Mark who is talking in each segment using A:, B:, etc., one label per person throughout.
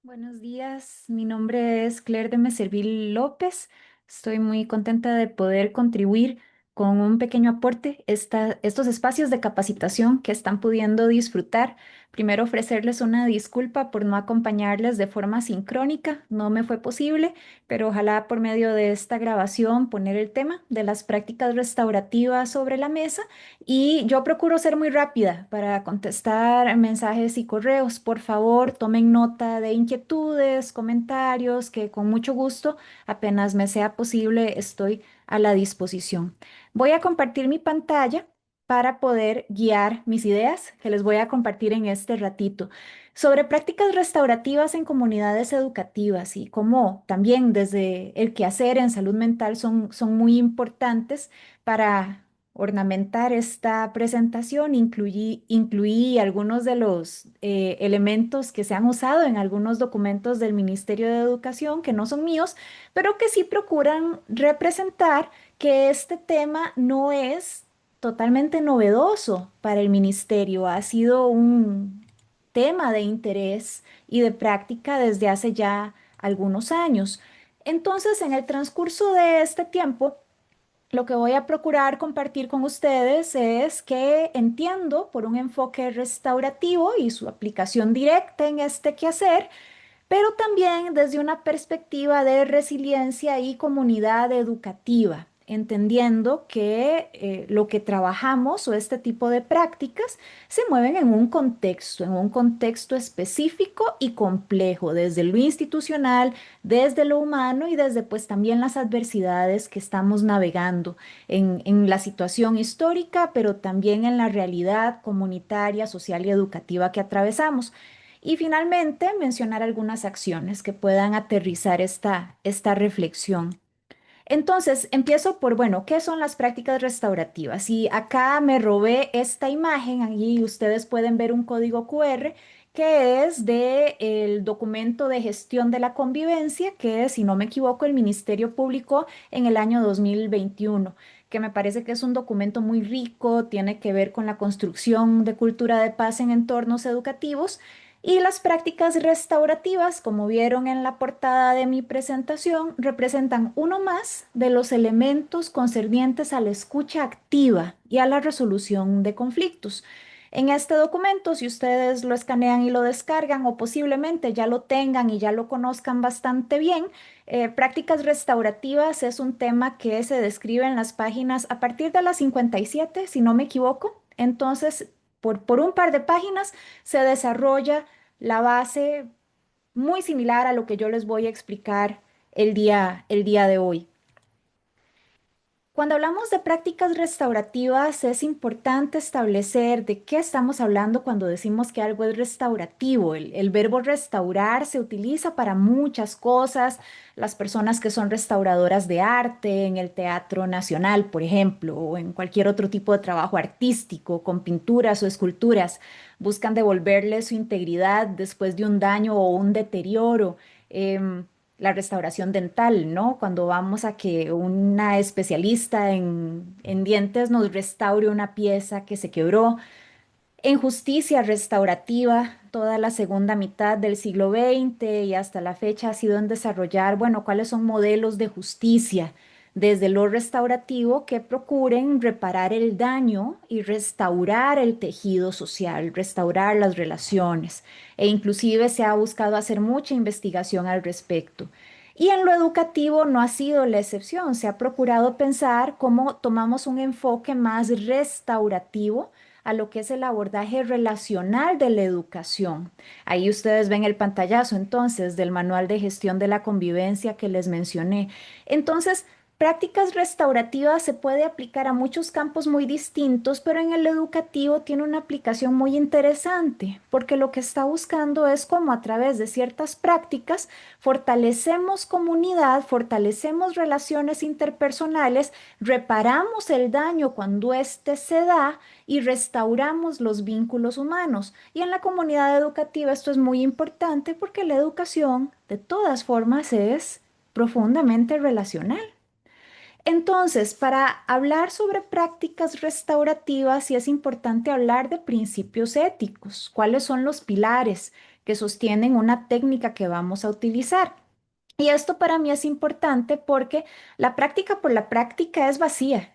A: Buenos días, mi nombre es Claire de Meservil López. Estoy muy contenta de poder contribuir con un pequeño aporte estos espacios de capacitación que están pudiendo disfrutar. Primero ofrecerles una disculpa por no acompañarles de forma sincrónica, no me fue posible, pero ojalá por medio de esta grabación poner el tema de las prácticas restaurativas sobre la mesa y yo procuro ser muy rápida para contestar mensajes y correos. Por favor, tomen nota de inquietudes, comentarios, que con mucho gusto, apenas me sea posible, estoy a la disposición. Voy a compartir mi pantalla para poder guiar mis ideas que les voy a compartir en este ratito sobre prácticas restaurativas en comunidades educativas y cómo también desde el quehacer en salud mental son muy importantes para ornamentar esta presentación. Incluí algunos de los elementos que se han usado en algunos documentos del Ministerio de Educación, que no son míos, pero que sí procuran representar que este tema no es totalmente novedoso para el ministerio. Ha sido un tema de interés y de práctica desde hace ya algunos años. Entonces, en el transcurso de este tiempo, lo que voy a procurar compartir con ustedes es que entiendo por un enfoque restaurativo y su aplicación directa en este quehacer, pero también desde una perspectiva de resiliencia y comunidad educativa, entendiendo que lo que trabajamos o este tipo de prácticas se mueven en un contexto específico y complejo, desde lo institucional, desde lo humano y desde pues también las adversidades que estamos navegando en la situación histórica, pero también en la realidad comunitaria, social y educativa que atravesamos. Y finalmente, mencionar algunas acciones que puedan aterrizar esta reflexión. Entonces, empiezo por, bueno, ¿qué son las prácticas restaurativas? Y acá me robé esta imagen, allí ustedes pueden ver un código QR que es del documento de gestión de la convivencia que, si no me equivoco, el Ministerio publicó en el año 2021, que me parece que es un documento muy rico, tiene que ver con la construcción de cultura de paz en entornos educativos. Y las prácticas restaurativas, como vieron en la portada de mi presentación, representan uno más de los elementos concernientes a la escucha activa y a la resolución de conflictos. En este documento, si ustedes lo escanean y lo descargan o posiblemente ya lo tengan y ya lo conozcan bastante bien, prácticas restaurativas es un tema que se describe en las páginas a partir de las 57, si no me equivoco. Entonces, por un par de páginas se desarrolla la base muy similar a lo que yo les voy a explicar el día de hoy. Cuando hablamos de prácticas restaurativas, es importante establecer de qué estamos hablando cuando decimos que algo es restaurativo. El verbo restaurar se utiliza para muchas cosas. Las personas que son restauradoras de arte en el Teatro Nacional, por ejemplo, o en cualquier otro tipo de trabajo artístico, con pinturas o esculturas, buscan devolverle su integridad después de un daño o un deterioro. La restauración dental, ¿no? Cuando vamos a que una especialista en dientes nos restaure una pieza que se quebró. En justicia restaurativa, toda la segunda mitad del siglo XX y hasta la fecha ha sido en desarrollar, bueno, cuáles son modelos de justicia desde lo restaurativo que procuren reparar el daño y restaurar el tejido social, restaurar las relaciones. E inclusive se ha buscado hacer mucha investigación al respecto. Y en lo educativo no ha sido la excepción. Se ha procurado pensar cómo tomamos un enfoque más restaurativo a lo que es el abordaje relacional de la educación. Ahí ustedes ven el pantallazo entonces del manual de gestión de la convivencia que les mencioné. Entonces, prácticas restaurativas se puede aplicar a muchos campos muy distintos, pero en el educativo tiene una aplicación muy interesante, porque lo que está buscando es cómo a través de ciertas prácticas fortalecemos comunidad, fortalecemos relaciones interpersonales, reparamos el daño cuando éste se da y restauramos los vínculos humanos. Y en la comunidad educativa esto es muy importante porque la educación, de todas formas, es profundamente relacional. Entonces, para hablar sobre prácticas restaurativas, sí es importante hablar de principios éticos. ¿Cuáles son los pilares que sostienen una técnica que vamos a utilizar. Y esto para mí es importante porque la práctica por la práctica es vacía.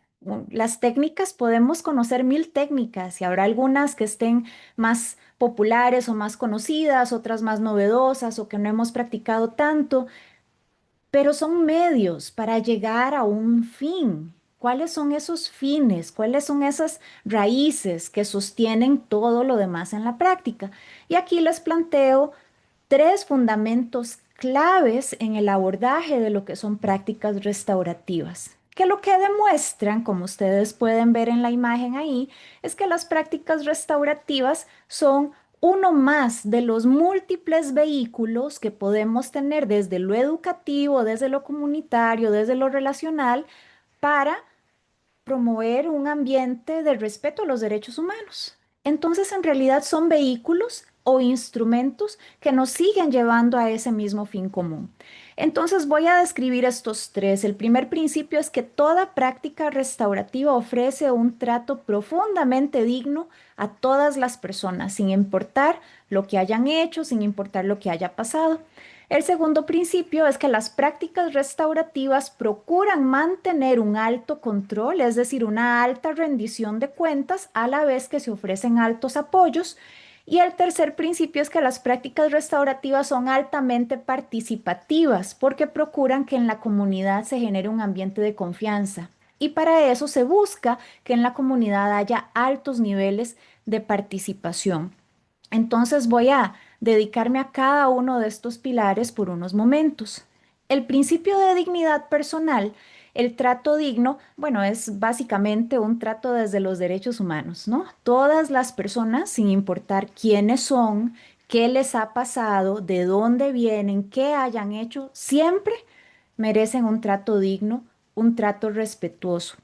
A: Las técnicas, podemos conocer mil técnicas y habrá algunas que estén más populares o más conocidas, otras más novedosas o que no hemos practicado tanto, pero son medios para llegar a un fin. ¿Cuáles son esos fines? ¿Cuáles son esas raíces que sostienen todo lo demás en la práctica? Y aquí les planteo tres fundamentos claves en el abordaje de lo que son prácticas restaurativas, que lo que demuestran, como ustedes pueden ver en la imagen ahí, es que las prácticas restaurativas son uno más de los múltiples vehículos que podemos tener desde lo educativo, desde lo comunitario, desde lo relacional, para promover un ambiente de respeto a los derechos humanos. Entonces, en realidad son vehículos o instrumentos que nos siguen llevando a ese mismo fin común. Entonces, voy a describir estos tres. El primer principio es que toda práctica restaurativa ofrece un trato profundamente digno a todas las personas, sin importar lo que hayan hecho, sin importar lo que haya pasado. El segundo principio es que las prácticas restaurativas procuran mantener un alto control, es decir, una alta rendición de cuentas, a la vez que se ofrecen altos apoyos. Y el tercer principio es que las prácticas restaurativas son altamente participativas porque procuran que en la comunidad se genere un ambiente de confianza. Y para eso se busca que en la comunidad haya altos niveles de participación. Entonces voy a dedicarme a cada uno de estos pilares por unos momentos. El principio de dignidad personal, el trato digno, bueno, es básicamente un trato desde los derechos humanos, ¿no? Todas las personas, sin importar quiénes son, qué les ha pasado, de dónde vienen, qué hayan hecho, siempre merecen un trato digno, un trato respetuoso.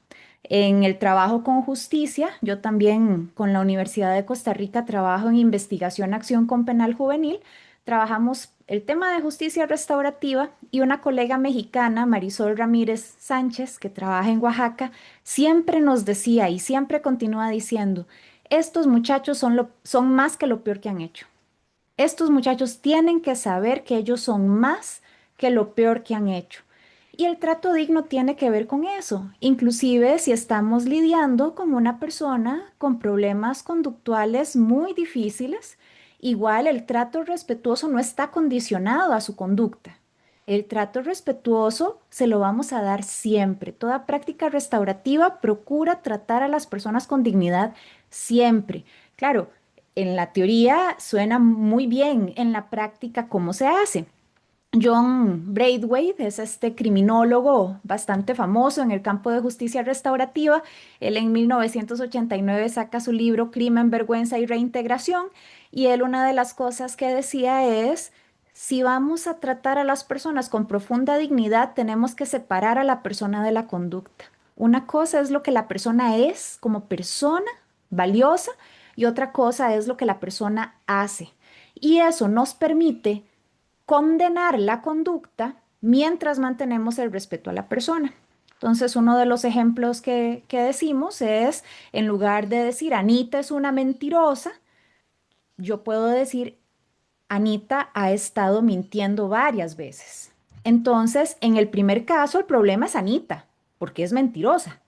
A: En el trabajo con justicia, yo también con la Universidad de Costa Rica trabajo en investigación, acción con penal juvenil. Trabajamos el tema de justicia restaurativa y una colega mexicana, Marisol Ramírez Sánchez, que trabaja en Oaxaca, siempre nos decía y siempre continúa diciendo, estos muchachos son más que lo peor que han hecho. Estos muchachos tienen que saber que ellos son más que lo peor que han hecho. Y el trato digno tiene que ver con eso, inclusive si estamos lidiando con una persona con problemas conductuales muy difíciles, igual el trato respetuoso no está condicionado a su conducta. El trato respetuoso se lo vamos a dar siempre. Toda práctica restaurativa procura tratar a las personas con dignidad siempre. Claro, en la teoría suena muy bien, en la práctica, ¿cómo se hace? John Braithwaite es este criminólogo bastante famoso en el campo de justicia restaurativa. Él en 1989 saca su libro Crimen, Vergüenza y Reintegración y él una de las cosas que decía es, si vamos a tratar a las personas con profunda dignidad, tenemos que separar a la persona de la conducta. Una cosa es lo que la persona es como persona valiosa y otra cosa es lo que la persona hace. Y eso nos permite condenar la conducta mientras mantenemos el respeto a la persona. Entonces, uno de los ejemplos que decimos es, en lugar de decir Anita es una mentirosa, yo puedo decir Anita ha estado mintiendo varias veces. Entonces, en el primer caso, el problema es Anita, porque es mentirosa.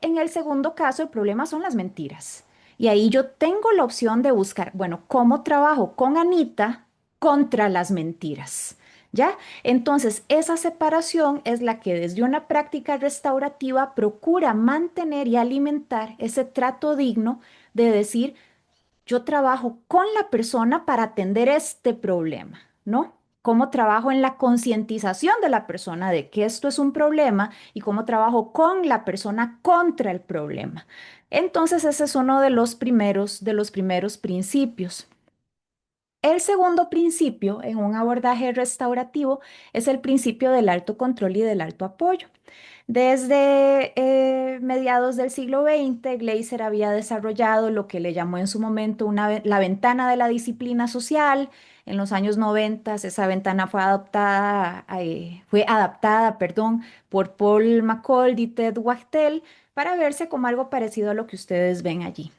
A: En el segundo caso, el problema son las mentiras. Y ahí yo tengo la opción de buscar, bueno, ¿cómo trabajo con Anita contra las mentiras? ¿Ya? Entonces, esa separación es la que desde una práctica restaurativa procura mantener y alimentar ese trato digno de decir, yo trabajo con la persona para atender este problema, ¿no? Cómo trabajo en la concientización de la persona de que esto es un problema y cómo trabajo con la persona contra el problema. Entonces, ese es uno de los primeros principios. El segundo principio en un abordaje restaurativo es el principio del alto control y del alto apoyo. Desde mediados del siglo XX, Gleiser había desarrollado lo que le llamó en su momento la ventana de la disciplina social. En los años 90, esa ventana fue adaptada, perdón, por Paul McCall y Ted Wachtel para verse como algo parecido a lo que ustedes ven allí.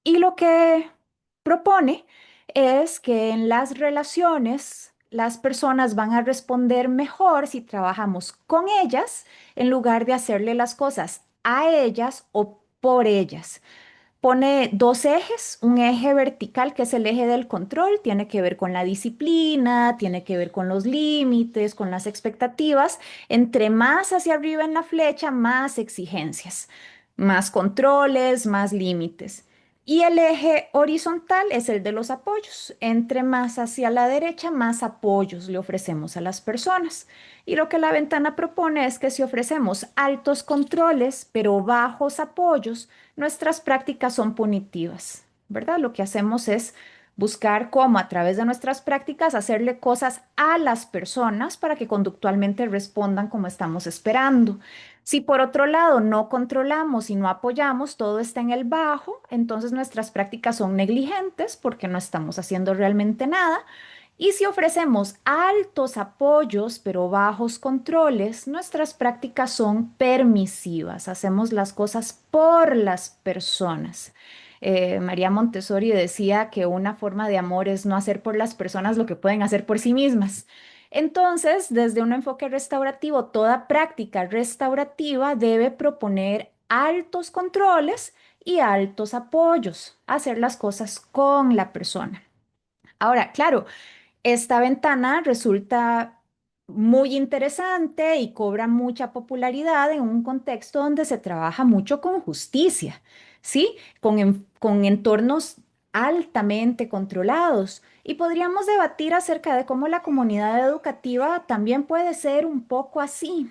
A: Y lo que propone es que en las relaciones las personas van a responder mejor si trabajamos con ellas en lugar de hacerle las cosas a ellas o por ellas. Pone dos ejes, un eje vertical que es el eje del control, tiene que ver con la disciplina, tiene que ver con los límites, con las expectativas. Entre más hacia arriba en la flecha, más exigencias, más controles, más límites. Y el eje horizontal es el de los apoyos. Entre más hacia la derecha, más apoyos le ofrecemos a las personas. Y lo que la ventana propone es que si ofrecemos altos controles, pero bajos apoyos, nuestras prácticas son punitivas, ¿verdad? Lo que hacemos es buscar cómo a través de nuestras prácticas hacerle cosas a las personas para que conductualmente respondan como estamos esperando. Si por otro lado no controlamos y no apoyamos, todo está en el bajo, entonces nuestras prácticas son negligentes porque no estamos haciendo realmente nada. Y si ofrecemos altos apoyos pero bajos controles, nuestras prácticas son permisivas. Hacemos las cosas por las personas. María Montessori decía que una forma de amor es no hacer por las personas lo que pueden hacer por sí mismas. Entonces, desde un enfoque restaurativo, toda práctica restaurativa debe proponer altos controles y altos apoyos, hacer las cosas con la persona. Ahora, claro, esta ventana resulta muy interesante y cobra mucha popularidad en un contexto donde se trabaja mucho con justicia, ¿sí? Con entornos altamente controlados. Y podríamos debatir acerca de cómo la comunidad educativa también puede ser un poco así.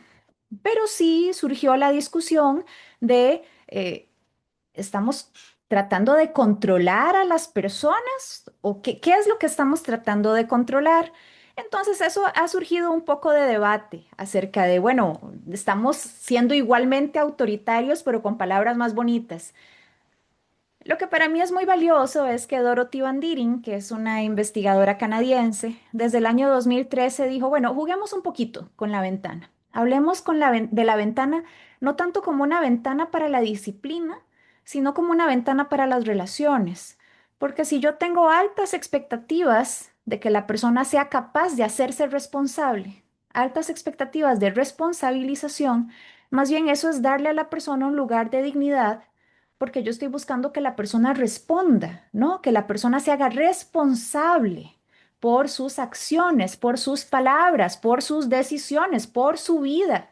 A: Pero sí surgió la discusión de ¿estamos tratando de controlar a las personas? ¿O qué es lo que estamos tratando de controlar? Entonces eso ha surgido un poco de debate acerca de, bueno, estamos siendo igualmente autoritarios, pero con palabras más bonitas. Lo que para mí es muy valioso es que Dorothy Van Deering, que es una investigadora canadiense, desde el año 2013 dijo, bueno, juguemos un poquito con la ventana. Hablemos de la ventana no tanto como una ventana para la disciplina, sino como una ventana para las relaciones. Porque si yo tengo altas expectativas de que la persona sea capaz de hacerse responsable, altas expectativas de responsabilización, más bien eso es darle a la persona un lugar de dignidad porque yo estoy buscando que la persona responda, ¿no? Que la persona se haga responsable por sus acciones, por sus palabras, por sus decisiones, por su vida.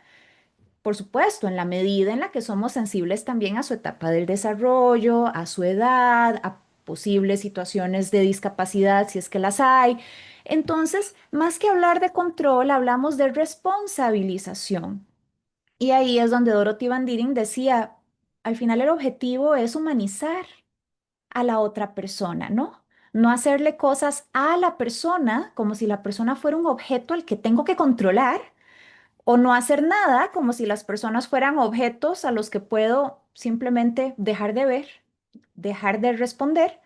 A: Por supuesto, en la medida en la que somos sensibles también a su etapa del desarrollo, a su edad, a posibles situaciones de discapacidad, si es que las hay. Entonces, más que hablar de control, hablamos de responsabilización. Y ahí es donde Dorothy Van Deering decía, al final el objetivo es humanizar a la otra persona, ¿no? No hacerle cosas a la persona como si la persona fuera un objeto al que tengo que controlar, o no hacer nada como si las personas fueran objetos a los que puedo simplemente dejar de ver, dejar de responder,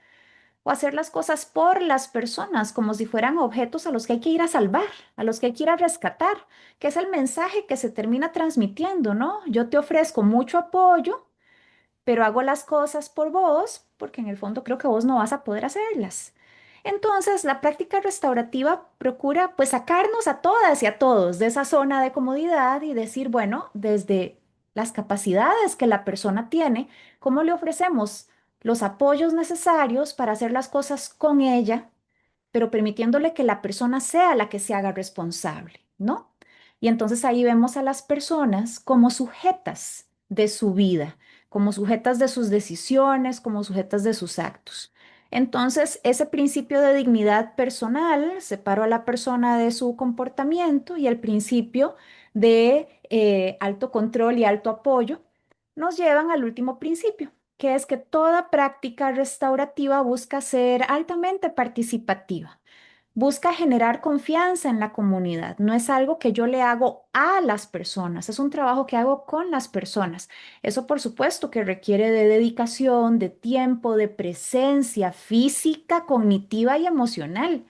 A: o hacer las cosas por las personas como si fueran objetos a los que hay que ir a salvar, a los que hay que ir a rescatar, que es el mensaje que se termina transmitiendo, ¿no? Yo te ofrezco mucho apoyo, pero hago las cosas por vos porque en el fondo creo que vos no vas a poder hacerlas. Entonces, la práctica restaurativa procura pues sacarnos a todas y a todos de esa zona de comodidad y decir, bueno, desde las capacidades que la persona tiene, ¿cómo le ofrecemos los apoyos necesarios para hacer las cosas con ella, pero permitiéndole que la persona sea la que se haga responsable, ¿no? Y entonces ahí vemos a las personas como sujetas de su vida, como sujetas de sus decisiones, como sujetas de sus actos. Entonces, ese principio de dignidad personal separó a la persona de su comportamiento y el principio de alto control y alto apoyo nos llevan al último principio, que es que toda práctica restaurativa busca ser altamente participativa. Busca generar confianza en la comunidad. No es algo que yo le hago a las personas, es un trabajo que hago con las personas. Eso por supuesto que requiere de dedicación, de tiempo, de presencia física, cognitiva y emocional.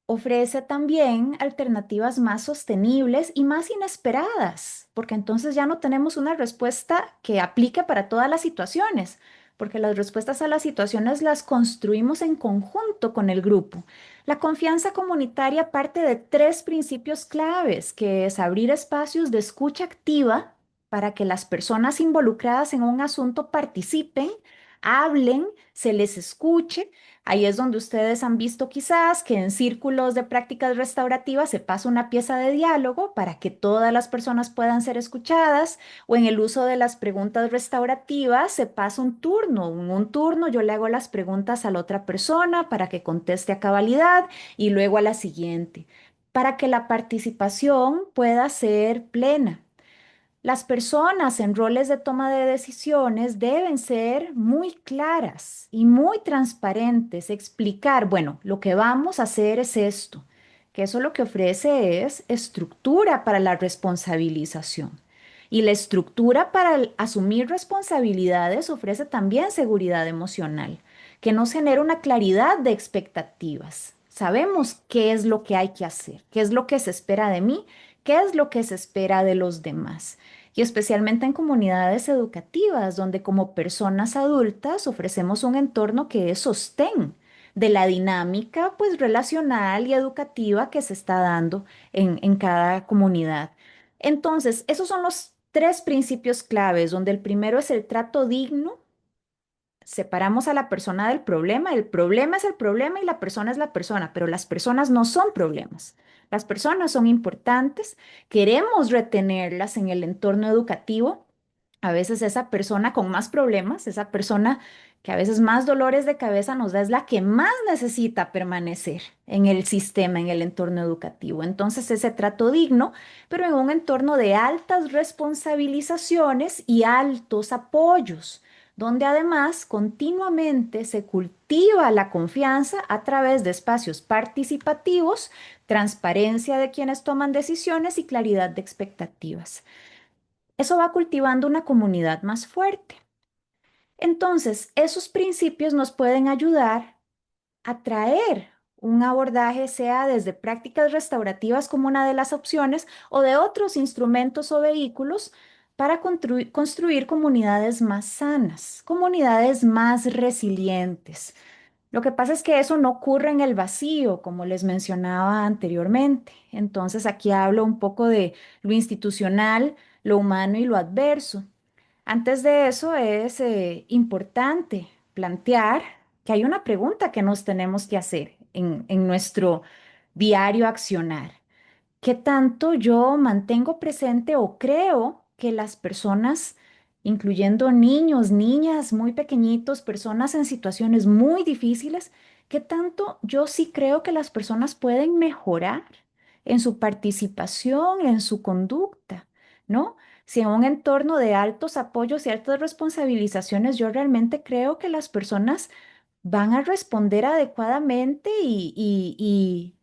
A: Ofrece también alternativas más sostenibles y más inesperadas, porque entonces ya no tenemos una respuesta que aplique para todas las situaciones. porque las respuestas a las situaciones las construimos en conjunto con el grupo. La confianza comunitaria parte de tres principios claves, que es abrir espacios de escucha activa para que las personas involucradas en un asunto participen, hablen, se les escuche. Ahí es donde ustedes han visto quizás que en círculos de prácticas restaurativas se pasa una pieza de diálogo para que todas las personas puedan ser escuchadas, o en el uso de las preguntas restaurativas se pasa un turno. En un turno yo le hago las preguntas a la otra persona para que conteste a cabalidad y luego a la siguiente, para que la participación pueda ser plena. Las personas en roles de toma de decisiones deben ser muy claras y muy transparentes, explicar, bueno, lo que vamos a hacer es esto, que eso lo que ofrece es estructura para la responsabilización. Y la estructura para asumir responsabilidades ofrece también seguridad emocional, que nos genera una claridad de expectativas. Sabemos qué es lo que hay que hacer, qué es lo que se espera de mí, qué es lo que se espera de los demás, y especialmente en comunidades educativas, donde como personas adultas ofrecemos un entorno que es sostén de la dinámica pues relacional y educativa que se está dando en cada comunidad. Entonces, esos son los tres principios claves, donde el primero es el trato digno. Separamos a la persona del problema. El problema es el problema y la persona es la persona, pero las personas no son problemas. Las personas son importantes, queremos retenerlas en el entorno educativo. A veces esa persona con más problemas, esa persona que a veces más dolores de cabeza nos da, es la que más necesita permanecer en el sistema, en el entorno educativo. Entonces, ese trato digno, pero en un entorno de altas responsabilizaciones y altos apoyos, donde además continuamente se cultiva la confianza a través de espacios participativos, transparencia de quienes toman decisiones y claridad de expectativas. Eso va cultivando una comunidad más fuerte. Entonces, esos principios nos pueden ayudar a traer un abordaje, sea desde prácticas restaurativas como una de las opciones o de otros instrumentos o vehículos para construir comunidades más sanas, comunidades más resilientes. Lo que pasa es que eso no ocurre en el vacío, como les mencionaba anteriormente. Entonces, aquí hablo un poco de lo institucional, lo humano y lo adverso. Antes de eso es importante plantear que hay una pregunta que nos tenemos que hacer en nuestro diario accionar. ¿Qué tanto yo mantengo presente o creo que las personas, incluyendo niños, niñas muy pequeñitos, personas en situaciones muy difíciles, qué tanto yo sí creo que las personas pueden mejorar en su participación, en su conducta, ¿no? Si en un entorno de altos apoyos y altas responsabilizaciones, yo realmente creo que las personas van a responder adecuadamente y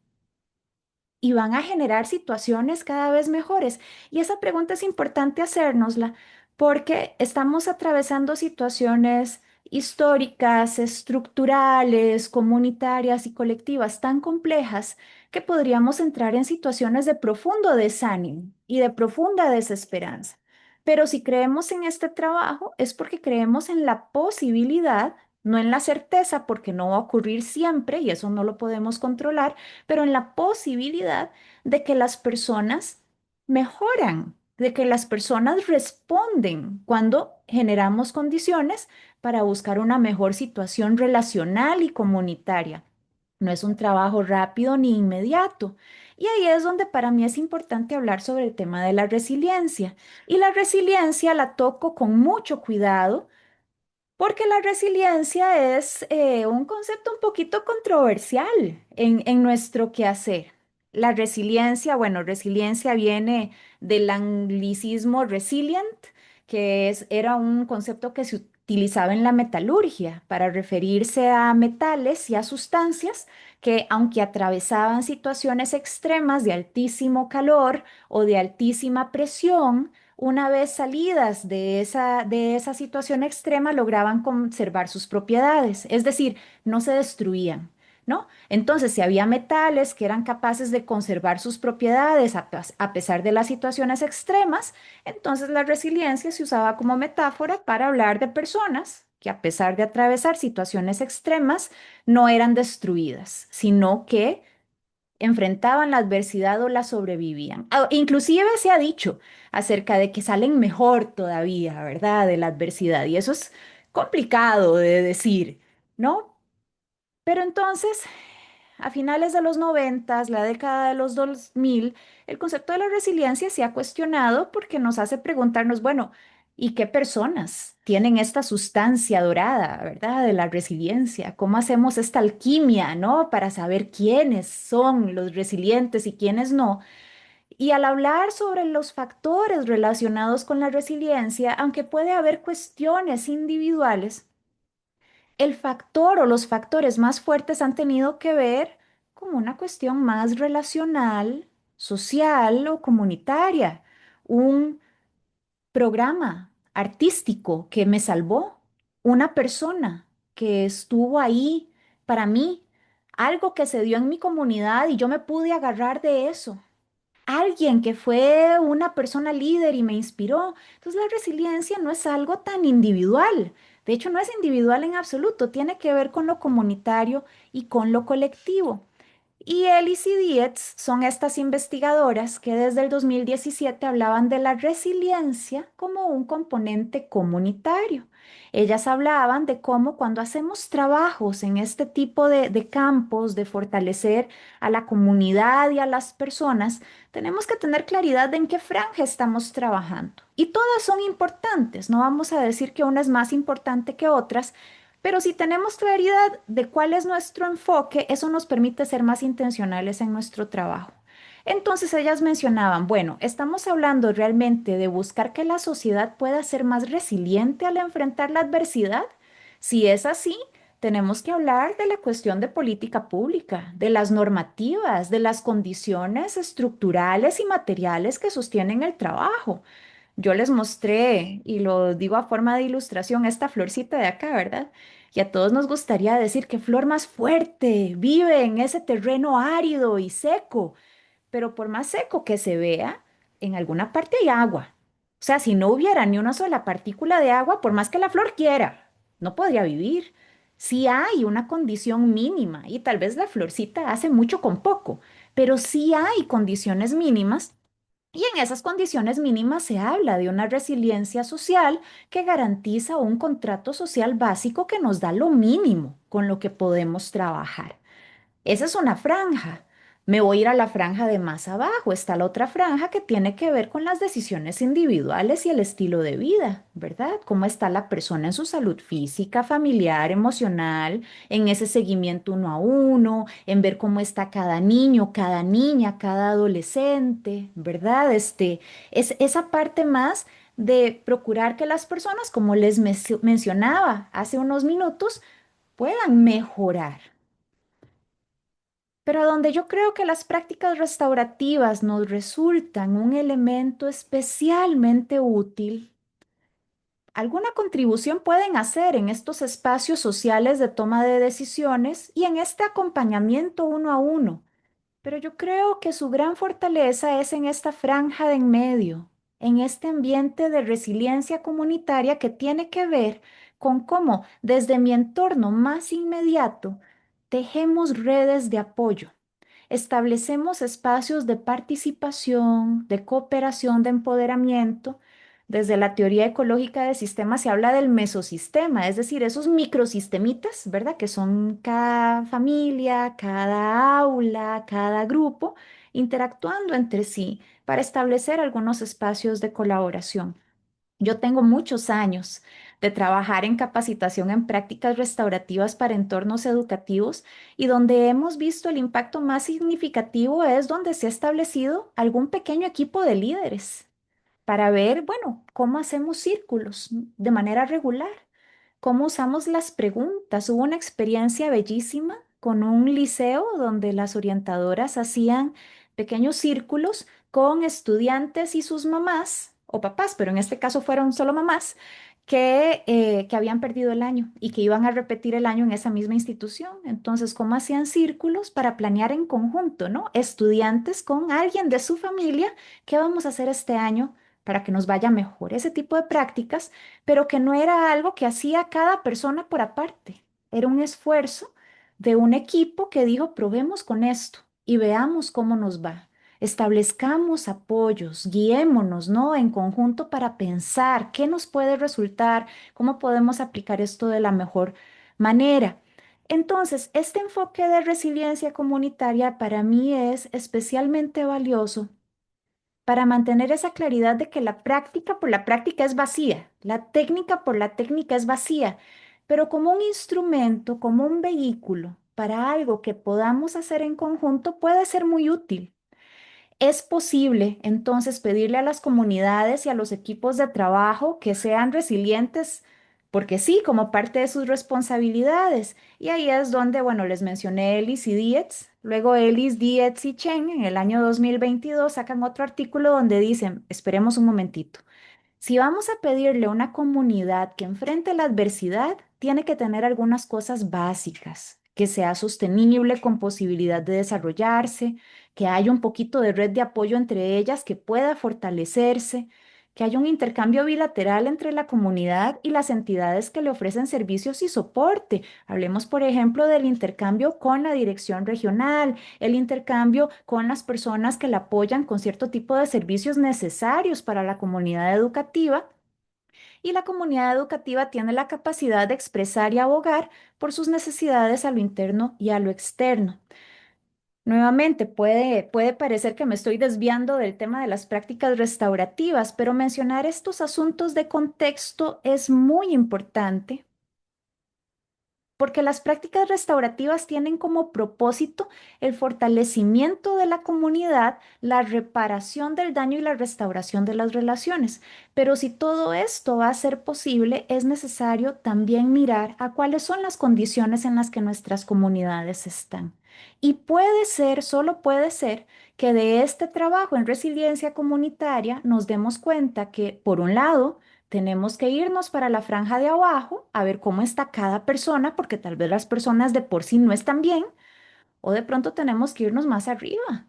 A: van a generar situaciones cada vez mejores. Y esa pregunta es importante hacérnosla porque estamos atravesando situaciones históricas, estructurales, comunitarias y colectivas tan complejas que podríamos entrar en situaciones de profundo desánimo y de profunda desesperanza. Pero si creemos en este trabajo es porque creemos en la posibilidad, no en la certeza, porque no va a ocurrir siempre y eso no lo podemos controlar, pero en la posibilidad de que las personas mejoran, de que las personas responden cuando generamos condiciones para buscar una mejor situación relacional y comunitaria. No es un trabajo rápido ni inmediato. Y ahí es donde para mí es importante hablar sobre el tema de la resiliencia. Y la resiliencia la toco con mucho cuidado porque la resiliencia es un concepto un poquito controversial en nuestro quehacer. La resiliencia, bueno, resiliencia viene del anglicismo resilient, era un concepto que se utilizaba en la metalurgia para referirse a metales y a sustancias que, aunque atravesaban situaciones extremas de altísimo calor o de altísima presión, una vez salidas de esa situación extrema, lograban conservar sus propiedades, es decir, no se destruían, ¿no? Entonces, si había metales que eran capaces de conservar sus propiedades a pesar de las situaciones extremas, entonces la resiliencia se usaba como metáfora para hablar de personas que a pesar de atravesar situaciones extremas, no eran destruidas, sino que enfrentaban la adversidad o la sobrevivían. Inclusive se ha dicho acerca de que salen mejor todavía, ¿verdad? De la adversidad. Y eso es complicado de decir, ¿no? Pero entonces, a finales de los noventas, la década de los 2000, el concepto de la resiliencia se ha cuestionado porque nos hace preguntarnos, bueno, ¿y qué personas tienen esta sustancia dorada, ¿verdad? De la resiliencia. ¿Cómo hacemos esta alquimia, ¿no? Para saber quiénes son los resilientes y quiénes no. Y al hablar sobre los factores relacionados con la resiliencia, aunque puede haber cuestiones individuales, el factor o los factores más fuertes han tenido que ver con una cuestión más relacional, social o comunitaria. Un programa artístico que me salvó, una persona que estuvo ahí para mí, algo que se dio en mi comunidad y yo me pude agarrar de eso. Alguien que fue una persona líder y me inspiró. Entonces la resiliencia no es algo tan individual. De hecho, no es individual en absoluto, tiene que ver con lo comunitario y con lo colectivo. Y Ellis y Dietz son estas investigadoras que desde el 2017 hablaban de la resiliencia como un componente comunitario. Ellas hablaban de cómo cuando hacemos trabajos en este tipo de campos, de fortalecer a la comunidad y a las personas, tenemos que tener claridad de en qué franja estamos trabajando. Y todas son importantes, no vamos a decir que una es más importante que otras, pero si tenemos claridad de cuál es nuestro enfoque, eso nos permite ser más intencionales en nuestro trabajo. Entonces ellas mencionaban, bueno, estamos hablando realmente de buscar que la sociedad pueda ser más resiliente al enfrentar la adversidad. Si es así, tenemos que hablar de la cuestión de política pública, de las normativas, de las condiciones estructurales y materiales que sostienen el trabajo. Yo les mostré, y lo digo a forma de ilustración, esta florcita de acá, ¿verdad? Y a todos nos gustaría decir qué flor más fuerte vive en ese terreno árido y seco, pero por más seco que se vea, en alguna parte hay agua. O sea, si no hubiera ni una sola partícula de agua, por más que la flor quiera, no podría vivir. Sí hay una condición mínima y tal vez la florcita hace mucho con poco, pero sí hay condiciones mínimas y en esas condiciones mínimas se habla de una resiliencia social que garantiza un contrato social básico que nos da lo mínimo con lo que podemos trabajar. Esa es una franja. Me voy a ir a la franja de más abajo. Está la otra franja que tiene que ver con las decisiones individuales y el estilo de vida, ¿verdad? ¿Cómo está la persona en su salud física, familiar, emocional, en ese seguimiento uno a uno, en ver cómo está cada niño, cada niña, cada adolescente, ¿verdad? Es esa parte más de procurar que las personas, como les mencionaba hace unos minutos, puedan mejorar. Pero donde yo creo que las prácticas restaurativas nos resultan un elemento especialmente útil, alguna contribución pueden hacer en estos espacios sociales de toma de decisiones y en este acompañamiento uno a uno. Pero yo creo que su gran fortaleza es en esta franja de en medio, en este ambiente de resiliencia comunitaria que tiene que ver con cómo desde mi entorno más inmediato tejemos redes de apoyo. Establecemos espacios de participación, de cooperación, de empoderamiento. Desde la teoría ecológica de sistemas se habla del mesosistema, es decir, esos microsistemitas, ¿verdad? Que son cada familia, cada aula, cada grupo, interactuando entre sí para establecer algunos espacios de colaboración. Yo tengo muchos años de trabajar en capacitación en prácticas restaurativas para entornos educativos y donde hemos visto el impacto más significativo es donde se ha establecido algún pequeño equipo de líderes para ver, bueno, cómo hacemos círculos de manera regular, cómo usamos las preguntas. Hubo una experiencia bellísima con un liceo donde las orientadoras hacían pequeños círculos con estudiantes y sus mamás o papás, pero en este caso fueron solo mamás. Que habían perdido el año y que iban a repetir el año en esa misma institución. Entonces, ¿cómo hacían círculos para planear en conjunto, ¿no? Estudiantes con alguien de su familia, ¿qué vamos a hacer este año para que nos vaya mejor. Ese tipo de prácticas, pero que no era algo que hacía cada persona por aparte. Era un esfuerzo de un equipo que dijo, probemos con esto y veamos cómo nos va. Establezcamos apoyos, guiémonos, ¿no? En conjunto para pensar qué nos puede resultar, cómo podemos aplicar esto de la mejor manera. Entonces, este enfoque de resiliencia comunitaria para mí es especialmente valioso para mantener esa claridad de que la práctica por la práctica es vacía, la técnica por la técnica es vacía, pero como un instrumento, como un vehículo para algo que podamos hacer en conjunto puede ser muy útil. Es posible entonces pedirle a las comunidades y a los equipos de trabajo que sean resilientes, porque sí, como parte de sus responsabilidades. Y ahí es donde, bueno, les mencioné Ellis y Dietz. Luego Ellis, Dietz y Chen en el año 2022 sacan otro artículo donde dicen, esperemos un momentito. Si vamos a pedirle a una comunidad que enfrente la adversidad, tiene que tener algunas cosas básicas, que sea sostenible con posibilidad de desarrollarse, que haya un poquito de red de apoyo entre ellas que pueda fortalecerse, que haya un intercambio bilateral entre la comunidad y las entidades que le ofrecen servicios y soporte. Hablemos, por ejemplo, del intercambio con la dirección regional, el intercambio con las personas que la apoyan con cierto tipo de servicios necesarios para la comunidad educativa. Y la comunidad educativa tiene la capacidad de expresar y abogar por sus necesidades a lo interno y a lo externo. Nuevamente, puede parecer que me estoy desviando del tema de las prácticas restaurativas, pero mencionar estos asuntos de contexto es muy importante porque las prácticas restaurativas tienen como propósito el fortalecimiento de la comunidad, la reparación del daño y la restauración de las relaciones. Pero si todo esto va a ser posible, es necesario también mirar a cuáles son las condiciones en las que nuestras comunidades están. Y puede ser, solo puede ser, que de este trabajo en resiliencia comunitaria nos demos cuenta que, por un lado, tenemos que irnos para la franja de abajo a ver cómo está cada persona, porque tal vez las personas de por sí no están bien, o de pronto tenemos que irnos más arriba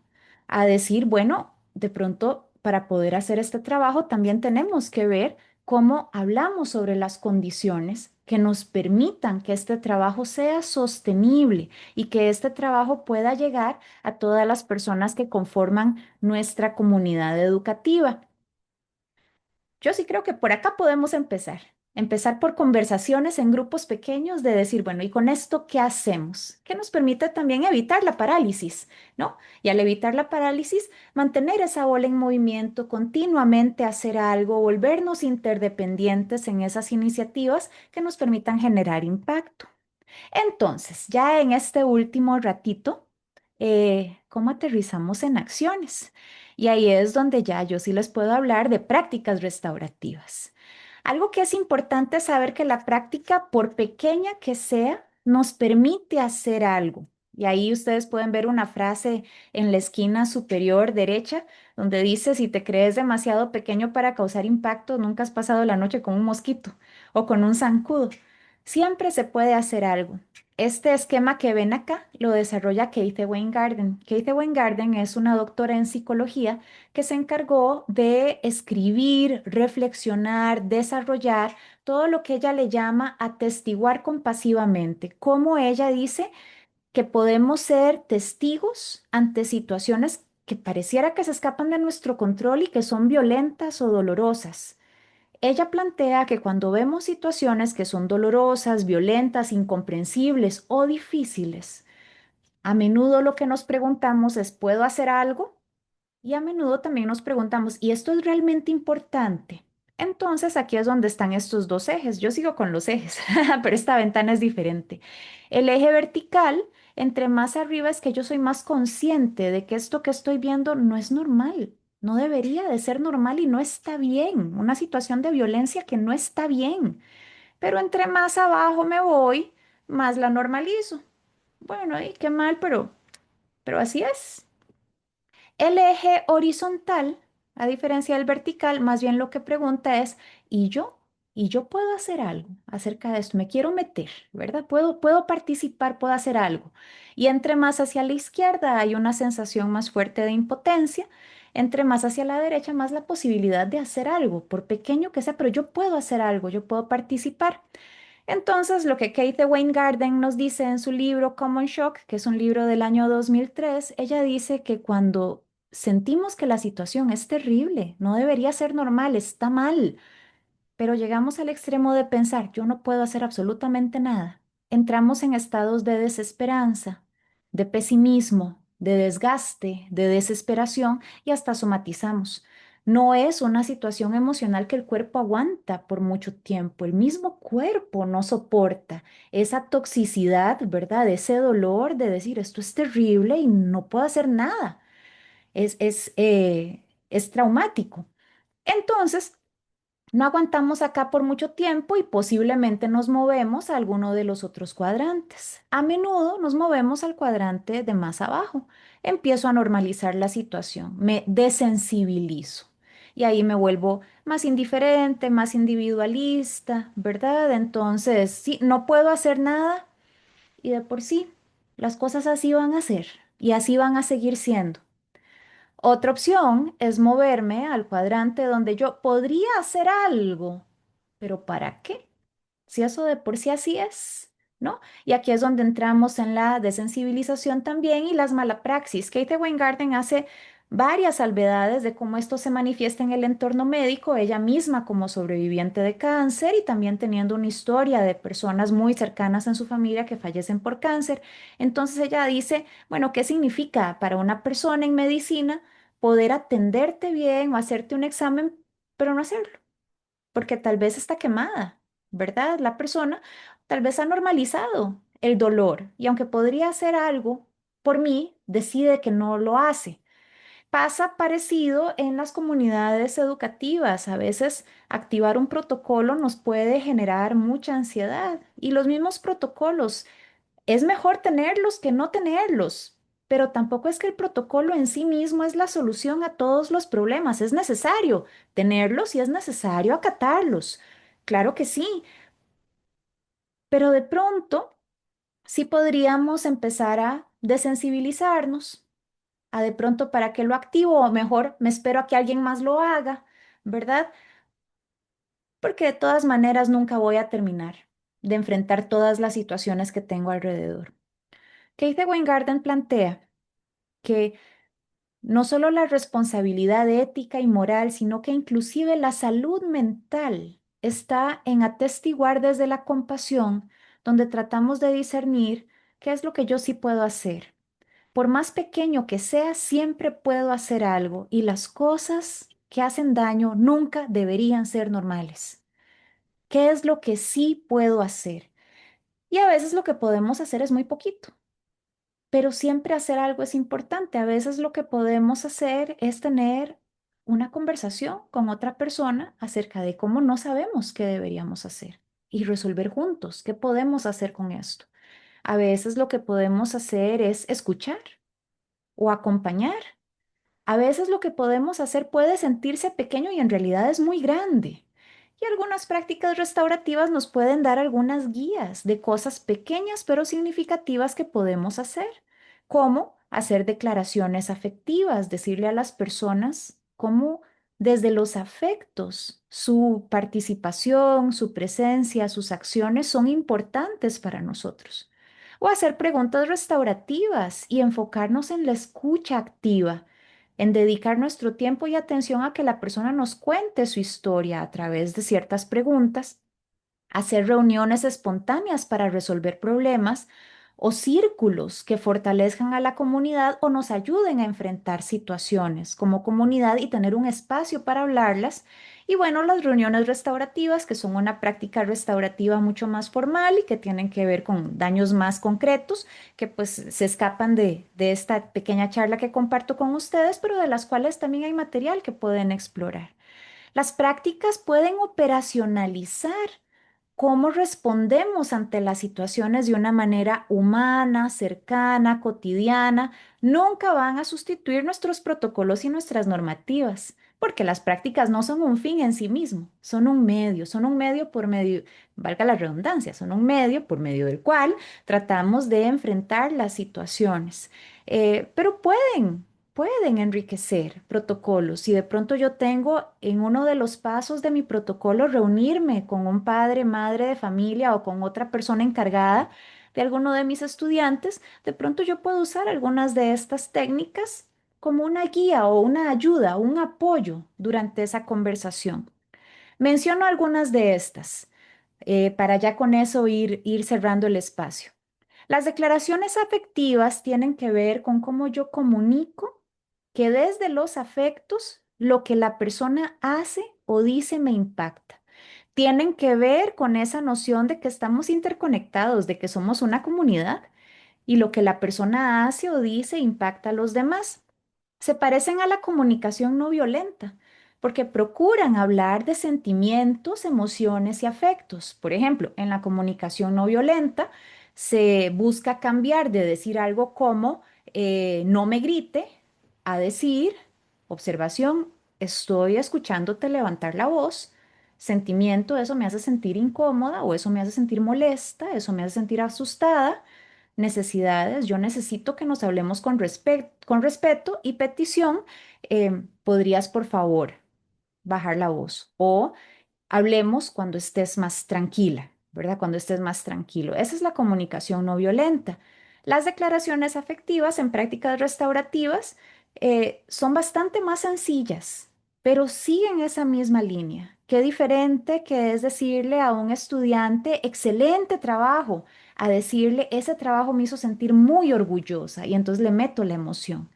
A: a decir, bueno, de pronto para poder hacer este trabajo también tenemos que ver cómo hablamos sobre las condiciones que nos permitan que este trabajo sea sostenible y que este trabajo pueda llegar a todas las personas que conforman nuestra comunidad educativa. Yo sí creo que por acá podemos empezar. Empezar por conversaciones en grupos pequeños de decir, bueno, ¿y con esto qué hacemos? Que nos permite también evitar la parálisis, ¿no? Y al evitar la parálisis, mantener esa bola en movimiento, continuamente hacer algo, volvernos interdependientes en esas iniciativas que nos permitan generar impacto. Entonces, ya en este último ratito, ¿cómo aterrizamos en acciones? Y ahí es donde ya yo sí les puedo hablar de prácticas restaurativas. Algo que es importante saber que la práctica, por pequeña que sea, nos permite hacer algo. Y ahí ustedes pueden ver una frase en la esquina superior derecha donde dice, si te crees demasiado pequeño para causar impacto, nunca has pasado la noche con un mosquito o con un zancudo. Siempre se puede hacer algo. Este esquema que ven acá lo desarrolla Keith Weingarten. Keith Weingarten es una doctora en psicología que se encargó de escribir, reflexionar, desarrollar todo lo que ella le llama atestiguar compasivamente. Como ella dice que podemos ser testigos ante situaciones que pareciera que se escapan de nuestro control y que son violentas o dolorosas. Ella plantea que cuando vemos situaciones que son dolorosas, violentas, incomprensibles o difíciles, a menudo lo que nos preguntamos es, ¿puedo hacer algo? Y a menudo también nos preguntamos, ¿y esto es realmente importante? Entonces aquí es donde están estos dos ejes. Yo sigo con los ejes, pero esta ventana es diferente. El eje vertical, entre más arriba es que yo soy más consciente de que esto que estoy viendo no es normal, no debería de ser normal y no está bien. Una situación de violencia que no está bien. Pero entre más abajo me voy, más la normalizo. Bueno, y qué mal, pero así es. El eje horizontal, a diferencia del vertical, más bien lo que pregunta es, ¿y yo? y yo puedo hacer algo acerca de esto, me quiero meter, ¿verdad? Puedo participar, puedo hacer algo. Y entre más hacia la izquierda hay una sensación más fuerte de impotencia, entre más hacia la derecha más la posibilidad de hacer algo, por pequeño que sea, pero yo puedo hacer algo, yo puedo participar. Entonces, lo que Kate Weingarten nos dice en su libro Common Shock, que es un libro del año 2003, ella dice que cuando sentimos que la situación es terrible, no debería ser normal, está mal, pero llegamos al extremo de pensar, yo no puedo hacer absolutamente nada. Entramos en estados de desesperanza, de pesimismo, de desgaste, de desesperación y hasta somatizamos. No es una situación emocional que el cuerpo aguanta por mucho tiempo. El mismo cuerpo no soporta esa toxicidad, ¿verdad? Ese dolor de decir, esto es terrible y no puedo hacer nada. Es traumático. Entonces, no aguantamos acá por mucho tiempo y posiblemente nos movemos a alguno de los otros cuadrantes. A menudo nos movemos al cuadrante de más abajo. Empiezo a normalizar la situación, me desensibilizo y ahí me vuelvo más indiferente, más individualista, ¿verdad? Entonces, sí, no puedo hacer nada y de por sí las cosas así van a ser y así van a seguir siendo. Otra opción es moverme al cuadrante donde yo podría hacer algo, pero ¿para qué? Si eso de por sí así es, ¿no? Y aquí es donde entramos en la desensibilización también y las malapraxis. Kate Weingarten hace varias salvedades de cómo esto se manifiesta en el entorno médico, ella misma como sobreviviente de cáncer y también teniendo una historia de personas muy cercanas en su familia que fallecen por cáncer. Entonces ella dice, bueno, ¿qué significa para una persona en medicina poder atenderte bien o hacerte un examen, pero no hacerlo? Porque tal vez está quemada, ¿verdad? La persona tal vez ha normalizado el dolor y aunque podría hacer algo por mí, decide que no lo hace. Pasa parecido en las comunidades educativas. A veces activar un protocolo nos puede generar mucha ansiedad y los mismos protocolos es mejor tenerlos que no tenerlos, pero tampoco es que el protocolo en sí mismo es la solución a todos los problemas. Es necesario tenerlos y es necesario acatarlos. Claro que sí, pero de pronto sí podríamos empezar a desensibilizarnos, a de pronto para qué lo activo o mejor me espero a que alguien más lo haga, ¿verdad? Porque de todas maneras nunca voy a terminar de enfrentar todas las situaciones que tengo alrededor. Keith Weingarten plantea que no solo la responsabilidad ética y moral, sino que inclusive la salud mental está en atestiguar desde la compasión, donde tratamos de discernir qué es lo que yo sí puedo hacer. Por más pequeño que sea, siempre puedo hacer algo y las cosas que hacen daño nunca deberían ser normales. ¿Qué es lo que sí puedo hacer? Y a veces lo que podemos hacer es muy poquito. Pero siempre hacer algo es importante. A veces lo que podemos hacer es tener una conversación con otra persona acerca de cómo no sabemos qué deberíamos hacer y resolver juntos qué podemos hacer con esto. A veces lo que podemos hacer es escuchar o acompañar. A veces lo que podemos hacer puede sentirse pequeño y en realidad es muy grande. Y algunas prácticas restaurativas nos pueden dar algunas guías de cosas pequeñas pero significativas que podemos hacer, como hacer declaraciones afectivas, decirle a las personas cómo desde los afectos su participación, su presencia, sus acciones son importantes para nosotros. O hacer preguntas restaurativas y enfocarnos en la escucha activa, en dedicar nuestro tiempo y atención a que la persona nos cuente su historia a través de ciertas preguntas, hacer reuniones espontáneas para resolver problemas o círculos que fortalezcan a la comunidad o nos ayuden a enfrentar situaciones como comunidad y tener un espacio para hablarlas. Y bueno, las reuniones restaurativas, que son una práctica restaurativa mucho más formal y que tienen que ver con daños más concretos, que pues se escapan de esta pequeña charla que comparto con ustedes, pero de las cuales también hay material que pueden explorar. Las prácticas pueden operacionalizar cómo respondemos ante las situaciones de una manera humana, cercana, cotidiana. Nunca van a sustituir nuestros protocolos y nuestras normativas, porque las prácticas no son un fin en sí mismo, son un medio por medio, valga la redundancia, son un medio por medio del cual tratamos de enfrentar las situaciones. Pero pueden enriquecer protocolos. Si de pronto yo tengo en uno de los pasos de mi protocolo reunirme con un padre, madre de familia o con otra persona encargada de alguno de mis estudiantes, de pronto yo puedo usar algunas de estas técnicas como una guía o una ayuda, un apoyo durante esa conversación. Menciono algunas de estas para ya con eso ir cerrando el espacio. Las declaraciones afectivas tienen que ver con cómo yo comunico que desde los afectos lo que la persona hace o dice me impacta. Tienen que ver con esa noción de que estamos interconectados, de que somos una comunidad y lo que la persona hace o dice impacta a los demás. Se parecen a la comunicación no violenta, porque procuran hablar de sentimientos, emociones y afectos. Por ejemplo, en la comunicación no violenta se busca cambiar de decir algo como no me grite a decir, observación, estoy escuchándote levantar la voz. Sentimiento, eso me hace sentir incómoda o eso me hace sentir molesta, eso me hace sentir asustada. Necesidades, yo necesito que nos hablemos con respeto y petición. ¿Podrías, por favor, bajar la voz? O hablemos cuando estés más tranquila, ¿verdad? Cuando estés más tranquilo. Esa es la comunicación no violenta. Las declaraciones afectivas en prácticas restaurativas son bastante más sencillas, pero siguen esa misma línea. Qué diferente que es decirle a un estudiante, excelente trabajo, a decirle, ese trabajo me hizo sentir muy orgullosa y entonces le meto la emoción.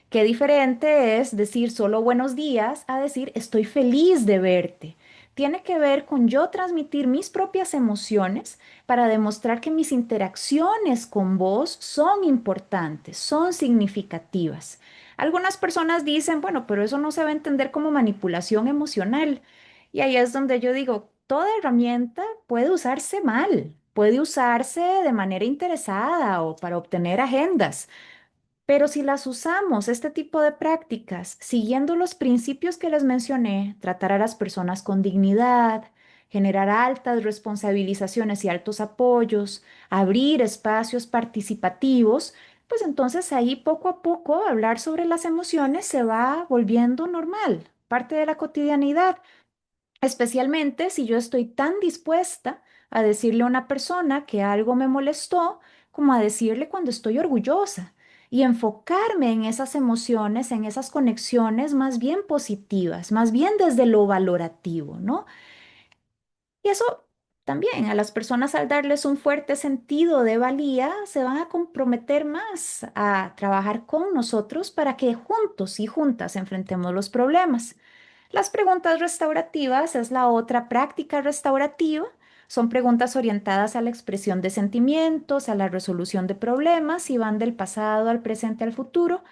A: Qué diferente es decir solo buenos días a decir estoy feliz de verte. Tiene que ver con yo transmitir mis propias emociones para demostrar que mis interacciones con vos son importantes, son significativas. Algunas personas dicen, bueno, pero eso no se va a entender como manipulación emocional. Y ahí es donde yo digo, toda herramienta puede usarse mal, puede usarse de manera interesada o para obtener agendas. Pero si las usamos, este tipo de prácticas, siguiendo los principios que les mencioné, tratar a las personas con dignidad, generar altas responsabilizaciones y altos apoyos, abrir espacios participativos, pues entonces ahí poco a poco hablar sobre las emociones se va volviendo normal, parte de la cotidianidad. Especialmente si yo estoy tan dispuesta a decirle a una persona que algo me molestó, como a decirle cuando estoy orgullosa y enfocarme en esas emociones, en esas conexiones más bien positivas, más bien desde lo valorativo, ¿no? Y eso también a las personas al darles un fuerte sentido de valía, se van a comprometer más a trabajar con nosotros para que juntos y juntas enfrentemos los problemas. Las preguntas restaurativas es la otra práctica restaurativa. Son preguntas orientadas a la expresión de sentimientos, a la resolución de problemas y van del pasado al presente al futuro.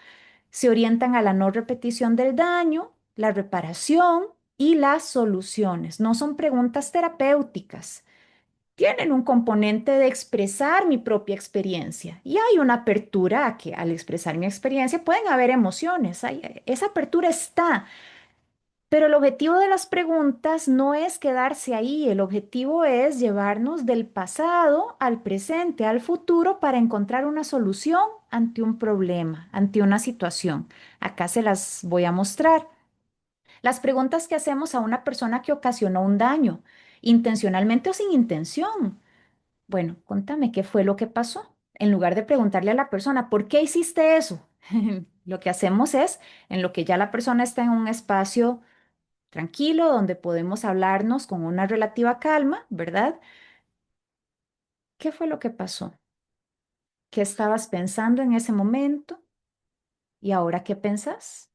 A: Se orientan a la no repetición del daño, la reparación y las soluciones. No son preguntas terapéuticas. Tienen un componente de expresar mi propia experiencia y hay una apertura a que al expresar mi experiencia pueden haber emociones. Esa apertura está. Pero el objetivo de las preguntas no es quedarse ahí, el objetivo es llevarnos del pasado al presente, al futuro, para encontrar una solución ante un problema, ante una situación. Acá se las voy a mostrar. Las preguntas que hacemos a una persona que ocasionó un daño, intencionalmente o sin intención. Bueno, contame qué fue lo que pasó. En lugar de preguntarle a la persona, ¿por qué hiciste eso? Lo que hacemos es, en lo que ya la persona está en un espacio tranquilo, donde podemos hablarnos con una relativa calma, ¿verdad? ¿Qué fue lo que pasó? ¿Qué estabas pensando en ese momento? ¿Y ahora qué pensás?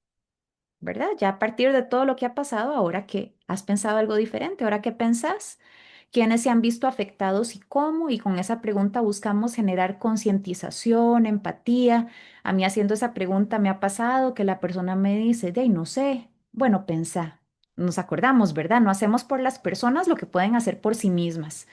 A: ¿Verdad? Ya a partir de todo lo que ha pasado, ahora que has pensado algo diferente, ahora qué pensás, quiénes se han visto afectados y cómo, y con esa pregunta buscamos generar concientización, empatía. A mí haciendo esa pregunta me ha pasado que la persona me dice, de ahí no sé, bueno, pensá. Nos acordamos, ¿verdad? No hacemos por las personas lo que pueden hacer por sí mismas.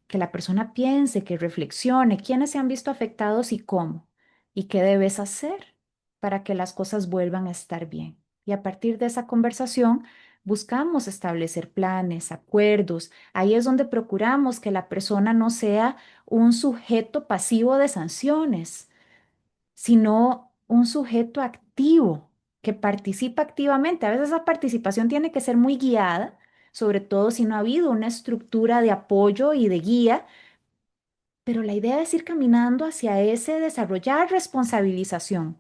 A: Que la persona piense, que reflexione quiénes se han visto afectados y cómo, y qué debes hacer para que las cosas vuelvan a estar bien. Y a partir de esa conversación, buscamos establecer planes, acuerdos. Ahí es donde procuramos que la persona no sea un sujeto pasivo de sanciones, sino un sujeto activo que participa activamente. A veces esa participación tiene que ser muy guiada, sobre todo si no ha habido una estructura de apoyo y de guía, pero la idea es ir caminando hacia ese desarrollar responsabilización.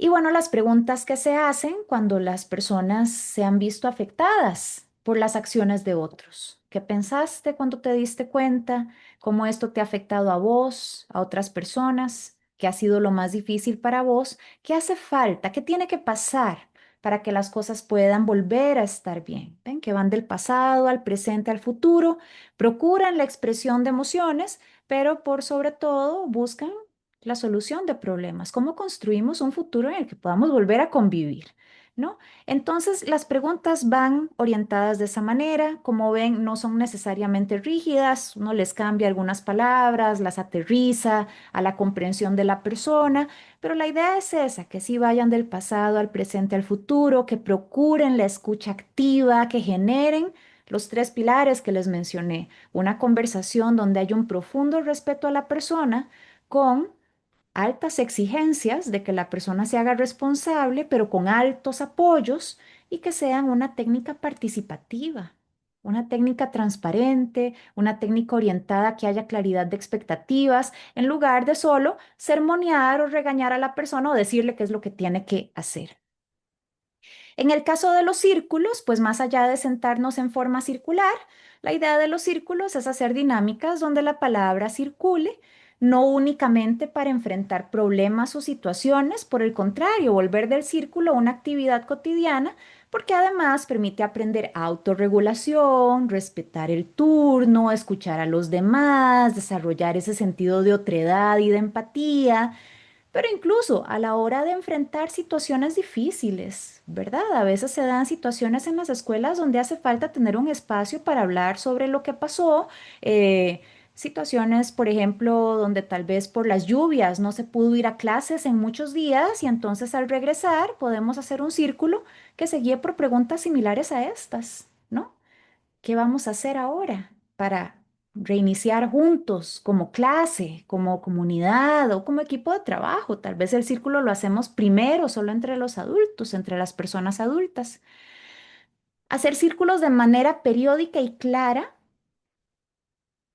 A: Y bueno, las preguntas que se hacen cuando las personas se han visto afectadas por las acciones de otros. ¿Qué pensaste cuando te diste cuenta? ¿Cómo esto te ha afectado a vos, a otras personas? ¿Qué ha sido lo más difícil para vos? ¿Qué hace falta? ¿Qué tiene que pasar para que las cosas puedan volver a estar bien? ¿Ven? Que van del pasado al presente, al futuro, procuran la expresión de emociones, pero por sobre todo buscan la solución de problemas, cómo construimos un futuro en el que podamos volver a convivir, ¿no? Entonces, las preguntas van orientadas de esa manera. Como ven, no son necesariamente rígidas, uno les cambia algunas palabras, las aterriza a la comprensión de la persona, pero la idea es esa, que sí vayan del pasado al presente, al futuro, que procuren la escucha activa, que generen los tres pilares que les mencioné, una conversación donde hay un profundo respeto a la persona con altas exigencias de que la persona se haga responsable, pero con altos apoyos y que sean una técnica participativa, una técnica transparente, una técnica orientada a que haya claridad de expectativas, en lugar de solo sermonear o regañar a la persona o decirle qué es lo que tiene que hacer. En el caso de los círculos, pues más allá de sentarnos en forma circular, la idea de los círculos es hacer dinámicas donde la palabra circule, no únicamente para enfrentar problemas o situaciones, por el contrario, volver del círculo una actividad cotidiana, porque además permite aprender autorregulación, respetar el turno, escuchar a los demás, desarrollar ese sentido de otredad y de empatía, pero incluso a la hora de enfrentar situaciones difíciles, ¿verdad? A veces se dan situaciones en las escuelas donde hace falta tener un espacio para hablar sobre lo que pasó. Situaciones, por ejemplo, donde tal vez por las lluvias no se pudo ir a clases en muchos días y entonces al regresar podemos hacer un círculo que se guíe por preguntas similares a estas, ¿no? ¿Qué vamos a hacer ahora para reiniciar juntos como clase, como comunidad o como equipo de trabajo? Tal vez el círculo lo hacemos primero solo entre los adultos, entre las personas adultas. Hacer círculos de manera periódica y clara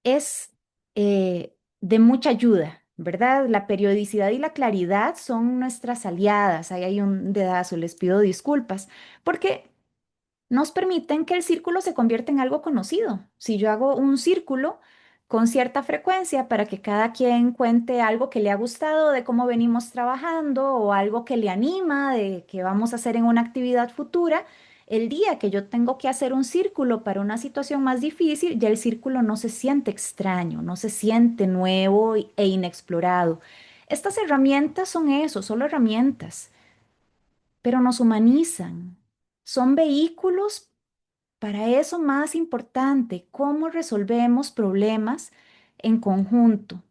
A: es de mucha ayuda, ¿verdad? La periodicidad y la claridad son nuestras aliadas. Ahí hay un dedazo, les pido disculpas, porque nos permiten que el círculo se convierta en algo conocido. Si yo hago un círculo con cierta frecuencia para que cada quien cuente algo que le ha gustado de cómo venimos trabajando o algo que le anima de que vamos a hacer en una actividad futura, el día que yo tengo que hacer un círculo para una situación más difícil, ya el círculo no se siente extraño, no se siente nuevo e inexplorado. Estas herramientas son eso, solo herramientas, pero nos humanizan. Son vehículos para eso más importante, cómo resolvemos problemas en conjunto.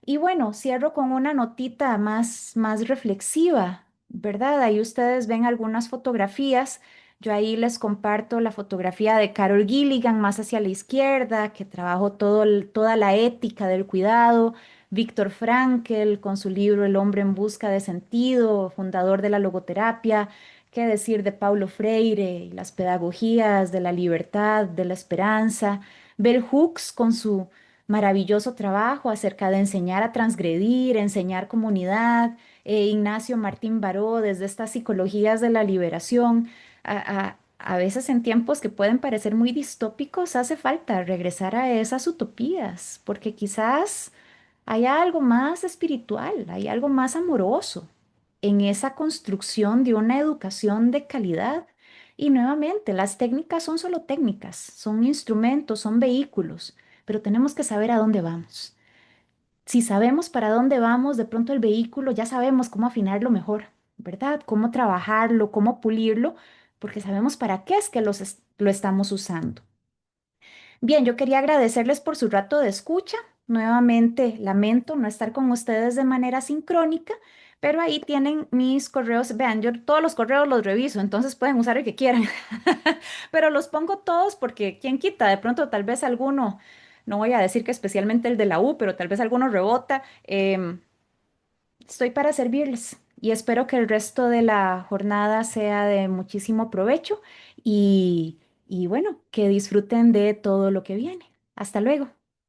A: Y bueno, cierro con una notita más reflexiva, ¿verdad? Ahí ustedes ven algunas fotografías. Yo ahí les comparto la fotografía de Carol Gilligan más hacia la izquierda, que trabajó toda la ética del cuidado. Víctor Frankl con su libro El hombre en busca de sentido, fundador de la logoterapia. ¿Qué decir de Paulo Freire y las pedagogías de la libertad, de la esperanza? Bell Hooks con su maravilloso trabajo acerca de enseñar a transgredir, enseñar comunidad, Ignacio Martín Baró desde estas psicologías de la liberación. A veces en tiempos que pueden parecer muy distópicos hace falta regresar a esas utopías, porque quizás hay algo más espiritual, hay algo más amoroso en esa construcción de una educación de calidad. Y nuevamente, las técnicas son solo técnicas, son instrumentos, son vehículos, pero tenemos que saber a dónde vamos. Si sabemos para dónde vamos, de pronto el vehículo ya sabemos cómo afinarlo mejor, ¿verdad? Cómo trabajarlo, cómo pulirlo, porque sabemos para qué es que lo estamos usando. Bien, yo quería agradecerles por su rato de escucha. Nuevamente, lamento no estar con ustedes de manera sincrónica, pero ahí tienen mis correos. Vean, yo todos los correos los reviso, entonces pueden usar el que quieran, pero los pongo todos porque quién quita, de pronto tal vez alguno, no voy a decir que especialmente el de la U, pero tal vez alguno rebota. Estoy para servirles y espero que el resto de la jornada sea de muchísimo provecho y, y bueno, que disfruten de todo lo que viene. Hasta luego.